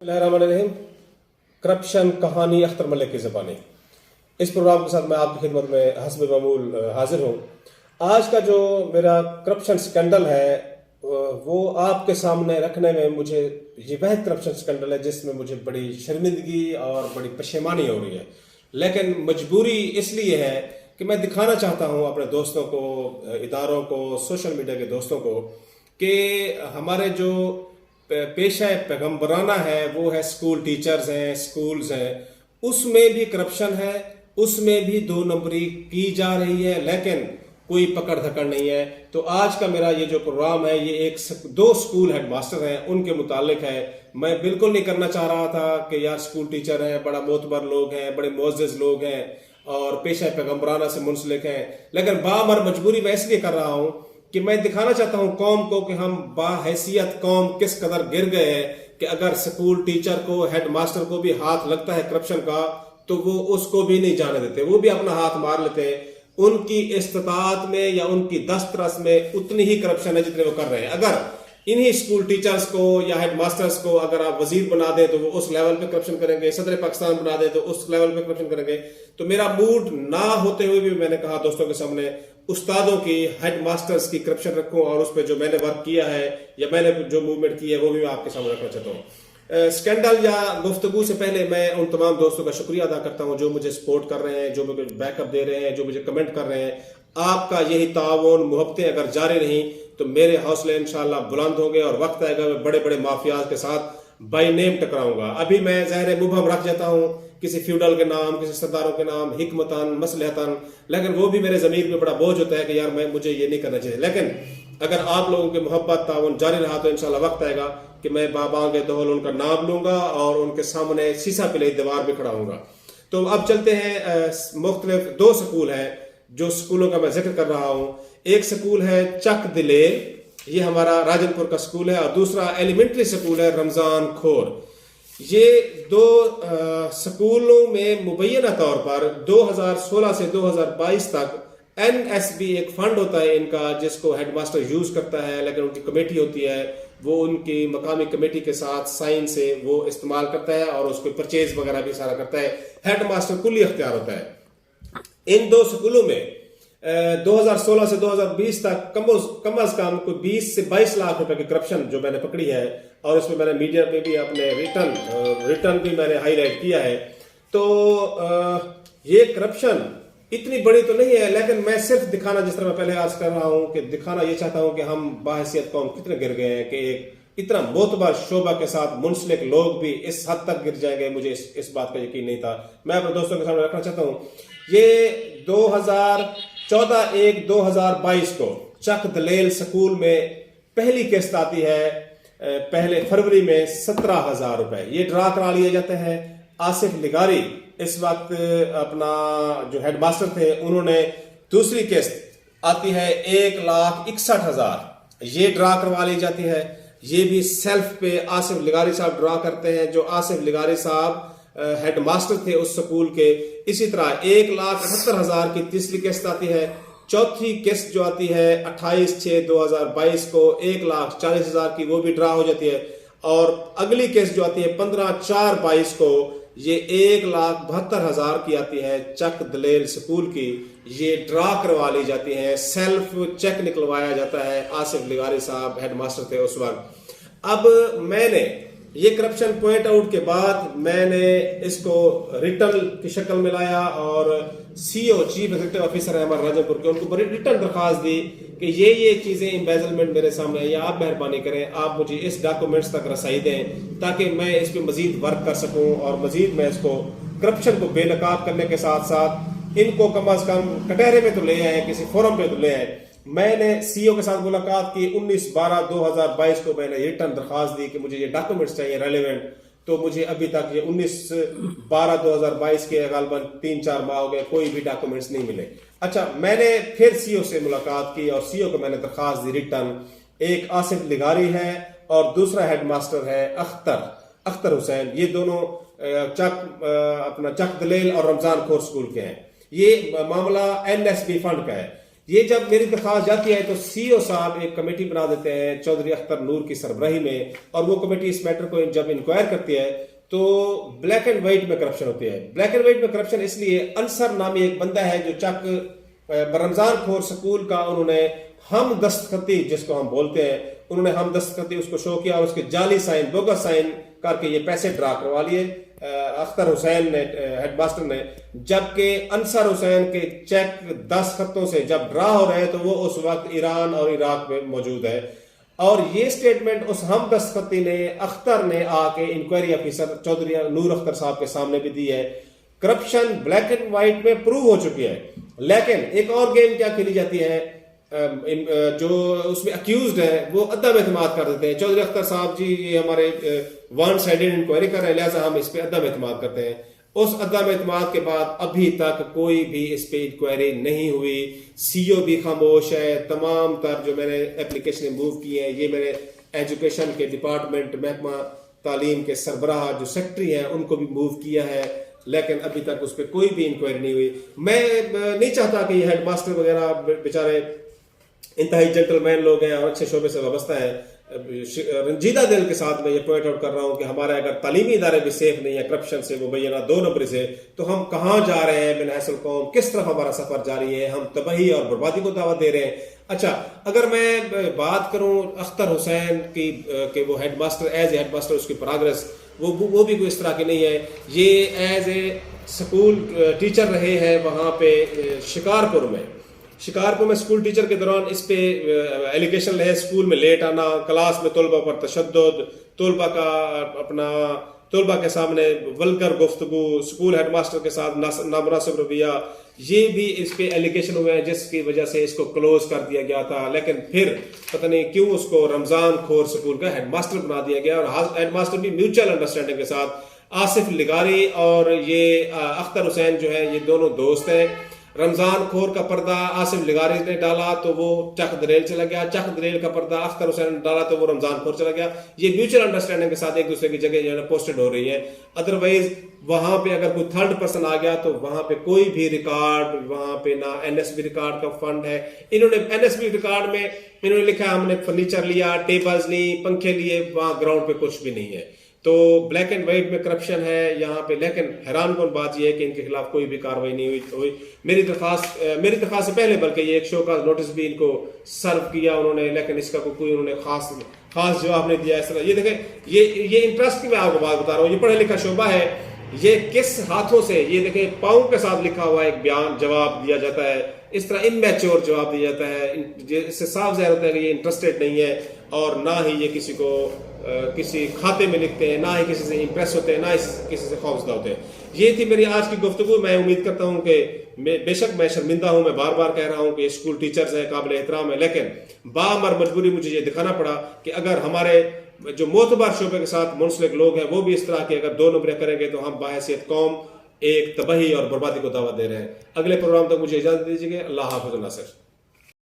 बिस्मिल्लाहिर्रहमानिर्रहीम। करप्शन कहानी अख्तर मलिक की ज़बानी। इस प्रोग्राम के साथ मैं आपकी खिदमत में हस्ब मामूल हाजिर हूँ। आज का जो मेरा करप्शन स्कैंडल है वो आपके सामने रखने में मुझे ये वह करप्शन स्कैंडल है जिसमें मुझे बड़ी शर्मिंदगी और बड़ी पशेमानी हो रही है, लेकिन मजबूरी इसलिए है कि मैं दिखाना चाहता हूँ अपने दोस्तों को, इदारों को, सोशल मीडिया के दोस्तों को कि हमारे जो पेशा पैगम्बराना है वो है स्कूल टीचर्स हैं, स्कूल्स हैं, उसमें भी करप्शन है, उसमें भी दो नंबरी की जा रही है, लेकिन कोई पकड़ धकड़ नहीं है। तो आज का मेरा ये जो प्रोग्राम है ये दो स्कूल हेडमास्टर हैं उनके मुतालिक है। मैं बिल्कुल नहीं करना चाह रहा था कि यार स्कूल टीचर हैं, बड़ा मोतबर लोग हैं, बड़े मोअज़्ज़िज़ लोग हैं और पेशा पैगम्बराना से मुंसलिक हैं, लेकिन बामर मजबूरी मैं इसलिए कर रहा हूं कि मैं दिखाना चाहता हूं कौम को कि हम बाहैसियत कौम किस कदर गिर गए हैं कि अगर स्कूल टीचर को, हेड मास्टर को भी हाथ लगता है करप्शन का तो वो उसको भी नहीं जाने देते, वो भी अपना हाथ मार लेते हैं। उनकी इस्तात में या उनकी दस्तरस में उतनी ही करप्शन है जितने वो कर रहे हैं। अगर इन्हीं स्कूल टीचर्स को या हेड मास्टर्स को अगर आप वजीर बना दें तो वो उस लेवल पे करप्शन करेंगे, सदर पाकिस्तान बना दें तो उस लेवल पे करप्शन करेंगे। तो मेरा मूड ना होते हुए भी मैंने कहा दोस्तों के सामने उस्तादों की, हेड मास्टर्स की करप्शन रखूं और उस पर जो मैंने वर्क किया है या मैंने जो मूवमेंट की है वो भी मैं आपके सामने रखना चाहता हूँ। स्कैंडल या गुफ्तगू से पहले मैं उन तमाम दोस्तों का शुक्रिया अदा करता हूं जो मुझे सपोर्ट कर रहे हैं, जो मुझे बैकअप दे रहे हैं, जो मुझे कमेंट कर रहे हैं। आपका यही ताउन, मोहब्बतें अगर जारी रहीं तो मेरे हौसले इंशाल्लाह बुलंद होंगे और वक्त आएगा मैं बड़े बड़े माफियाज के साथ बाई नेम टकराऊंगा। अभी मैं ज़ाहिर मुबहम रख जाता हूँ किसी फ्यूडल के नाम, किसी सरदारों के नाम, हिकमतन, मसलहतन, लेकिन वो भी मेरे ज़मीर में बड़ा बोझ होता है कि यार मुझे ये नहीं करना चाहिए। लेकिन अगर आप लोगों की मोहब्बत ताउन जारी रहा तो इंशाल्लाह वक्त आएगा कि मैं बाबांगे दोहल उनका नाम लूंगा और उनके सामने शीशा पिलाई दीवार भी खड़ा हूंगा। तो अब चलते हैं, मुख्तलिफ दो स्कूल हैं जो स्कूलों का मैं जिक्र कर रहा हूँ। एक स्कूल है चक दिलेल, ये हमारा राजनपुर का स्कूल है, और दूसरा एलिमेंट्री स्कूल है रमजान खोर। ये दो स्कूलों में मुबैना तौर पर 2016 से 2022 तक NSB एक फंड होता है इनका जिसको हेडमास्टर यूज करता है, लेकिन उनकी कमेटी होती है, वो उनकी मकामी कमेटी के साथ साइन से वो इस्तेमाल करता है और उसको परचेज वगैरह भी सारा करता है। हेडमास्टर कुल्ली अख्तियार होता है। इन दो स्कूलों में 2016 से 2020 तक कम अज कम कोई 20 से 22 लाख रुपए की करप्शन जो मैंने पकड़ी है, और इसमें मैंने मीडिया पे भी अपने रिटर्न भी मैंने हाईलाइट किया है। तो ये करप्शन इतनी बड़ी तो नहीं है, लेकिन मैं सिर्फ दिखाना, जिस तरह मैं पहले आज कर रहा हूं कि दिखाना ये चाहता हूं कि हम बाहैसियत कौम कितने गिर गए हैं कि एक इतना मोतबर शोबा के साथ मुंसलिक लोग भी इस हद तक गिर जाएंगे, मुझे इस बात का यकीन नहीं था। मैं अपने दोस्तों के सामने रखना चाहता हूं, ये 2014-1-2022 को चक दलेल स्कूल में पहली किस्त आती है, पहले फरवरी में 17,000 रुपए ये ड्रा करा लिए जाते हैं। आसिफ लिगारी इस वक्त अपना जो हेडमास्टर थे, उन्होंने दूसरी किस्त आती है 1,61,000 ये ड्रा करवा ली जाती है। ये भी सेल्फ पे आसिफ लिगारी साहब ड्रा करते हैं, जो आसिफ लिगारी साहब हेडमास्टर थे उस स्कूल के। इसी तरह 1,78,000 की तीसरी किस्त आती है। चौथी किस्त जो आती है 28/6/2022 को 1,40,000 की, वो भी ड्रा हो जाती है। और अगली किस्त जो आती है 15/4/22 को ये 1,72,000 की आती है चक दलेल स्कूल की, ये ड्रा करवा ली जाती है, सेल्फ चेक निकलवाया जाता है। आसिफ लिगारी साहब हेडमास्टर थे उस वक्त। अब मैंने ये करप्शन पॉइंट आउट के बाद मैंने इसको रिटर्न की शक्ल में लाया और CEO, चीफ एग्जीक्यूटिव ऑफिसर है हमारे राजनपुर के, उनको बड़ी रिटर्न दरखास्त दी कि ये चीजें एम्बेजलमेंट मेरे सामने है, या आप मेहरबानी करें, आप मुझे इस डॉक्यूमेंट्स तक रसाई दें ताकि मैं इस पर मजीद वर्क कर सकूं और मजीद मैं इसको करप्शन को बेनकाब करने के साथ साथ इनको कम अज कम कटहरे में तो ले आए, किसी फोरम पे तो ले आए। मैंने CEO के साथ मुलाकात की 19/12/2022 को, मैंने रिटर्न दरखास्त दी कि मुझे ये डॉक्यूमेंट्स चाहिए रेलेवेंट। तो मुझे अभी तक ये 19/12/2022 के गालबन 3-4 माह हो गए, कोई भी डॉक्यूमेंट्स नहीं मिले। अच्छा, मैंने फिर CEO से मुलाकात की और CEO को मैंने दरखास्त दी रिटर्न। एक आसिफ लिगारी है और दूसरा हेडमास्टर है अख्तर हुसैन। ये दोनों चक दलेल और रमजान खोर स्कूल के हैं। ये मामला NSB फंड का है। ये जब मेरी दरख्वास्त जाती है तो सीईओ साहब एक कमेटी बना देते हैं चौधरी अख्तर नूर की सरबराही में, और वो कमेटी इस मैटर को जब इंक्वायर करती है तो ब्लैक एंड व्हाइट में करप्शन होती है। ब्लैक एंड व्हाइट में करप्शन इसलिए, अंसर नामी एक बंदा है जो चक रमजान खोर स्कूल का, उन्होंने हम दस्तखती जिसको हम बोलते हैं, उन्होंने हम दस्तखती उसको शो किया और उसके जाली साइन, बोगस साइन करके ये पैसे ड्रा करवा लिए अख्तर हुसैन ने, हेडमास्टर ने, जबकि अंसर हुसैन के चेक 10 खतों से जब ड्रा हो रहे तो वो उस वक्त ईरान और इराक में मौजूद है। और ये स्टेटमेंट उस हम दस्तखती ने, अख्तर ने आके इंक्वायरी ऑफिसर चौधरी नूर अख्तर साहब के सामने भी दी है। करप्शन ब्लैक एंड व्हाइट में प्रूव हो चुकी है। लेकिन एक और गेम क्या खेली जाती है, जो उसमें अक्यूज्ड है वो अदम एतमाद कर देते हैं, चौधरी अख्तर साहब जी ये हमारे वन साइडेड इंक्वायरी कर रहे हैं, लिहाजा हम इस पे अदम एतमाद करते हैं। उस अदम एतमाद के बाद अभी तक कोई भी इस पे इंक्वायरी नहीं हुई। सीईओ भी खामोश है। तमाम तर जो मैंने एप्लीकेशन मूव की है, ये मेरे एजुकेशन के डिपार्टमेंट महकमा तालीम के सरबराह जो सेक्रेटरी हैं उनको भी मूव किया है, लेकिन अभी तक उस पर कोई भी इंक्वायरी नहीं हुई। मैं नहीं चाहता कि ये हेडमास्टर वगैरह बेचारे इंतहाई जेंटलमैन लोग हैं और अच्छे शोबे से वाबस्ता है, रंजीदा दिल के साथ मैं ये पॉइंट आउट कर रहा हूं कि हमारे अगर तालीमी इदारे भी सेफ नहीं है करप्शन से, वो मुबैना 2 नंबर से, तो हम कहाँ जा रहे हैं बिन हैसल कौम, किस तरफ हमारा सफर जारी है, हम तबाही और बर्बादी को दावा दे रहे हैं। अच्छा, अगर मैं बात करूं अख्तर हुसैन की कि वो हेडमास्टर, एज ए हेडमास्टर उसकी प्रोग्रेस वो भी कोई इस तरह की नहीं है। ये एज ए स्कूल टीचर रहे हैं वहाँ पे शिकारपुर में स्कूल टीचर के दौरान इस पे एलिगेशन रहे, स्कूल में लेट आना, क्लास में तलबा पर तशद्दुद, तलबा के सामने वल्गर गुफ्तगू, स्कूल हेडमास्टर के साथ नामुनासिब रवैया, ये भी इस पे एलिगेशन हुए हैं जिसकी वजह से इसको क्लोज कर दिया गया था। लेकिन फिर पता नहीं क्यों उसको रमजान खोर स्कूल का हेडमास्टर बना दिया गया, और हेडमास्टर भी म्यूचुअल अंडरस्टैंडिंग के साथ, आसिफ लिगारी और ये अख्तर हुसैन जो है ये दोनों दोस्त हैं। रमजान खोर का पर्दा आसिफ लिगारी ने डाला तो वो चक दरेल चला गया, चक दरेल का पर्दा अख्तर हुसैन ने डाला तो वो रमजान खोर चला गया। ये म्यूचुअल अंडरस्टैंडिंग के साथ एक दूसरे की जगह जो है पोस्टेड हो रही है। अदरवाइज वहां पे अगर कोई थर्ड पर्सन आ गया तो वहां पे कोई भी रिकॉर्ड, वहां पे ना एनएसबी रिकॉर्ड का फंड है। इन्होंने एनएसबी रिकॉर्ड में इन्होंने लिखा हमने फर्नीचर लिया, टेबल्स ली, पंखे लिए, वहां ग्राउंड पे कुछ भी नहीं है। तो ब्लैक एंड व्हाइट में करप्शन है यहाँ पे। लेकिन हैरान कौन बात यह है कि इनके खिलाफ कोई भी कार्रवाई नहीं हुई। मेरी दरख्वास्त से पहले बल्कि ये एक शो का नोटिस भी इनको सर्व किया उन्होंने, लेकिन इसका कोई उन्होंने खास जवाब नहीं दिया। इस तरह ये देखें, ये इंटरेस्ट की मैं आपको बात बता रहा हूँ, ये पढ़ा लिखा शोबा है, ये किस हाथों से, ये देखें पाँव के साथ लिखा हुआ एक बयान जवाब दिया जाता है, इस तरह इनमैच्योर जवाब दिया जाता है। इससे साफ ज़ाहिर होता है कि ये इंटरेस्टेड नहीं है, और ना ही ये किसी को किसी खाते में लिखते हैं, ना ही किसी से इंप्रेस होते हैं, ना ही किसी से खौफजदा होते हैं। ये थी मेरी आज की गुफ्तगू। मैं उम्मीद करता हूँ कि बेशक मैं शर्मिंदा हूँ, मैं बार बार कह रहा हूँ कि स्कूल टीचर्स हैं, काबिल एहतराम है, लेकिन बाअमर मजबूरी मुझे ये दिखाना पड़ा कि अगर हमारे जो मोतबर शोबे के साथ मुंसलिक लोग हैं वो भी इस तरह के अगर 2 नंबरें करेंगे तो हम बाहैसियत कौम एक तबाही और बर्बादी को दावा दे रहे हैं। अगले प्रोग्राम तक मुझे इजाजत दीजिए। अल्लाह हाफ़िज़ नासिर।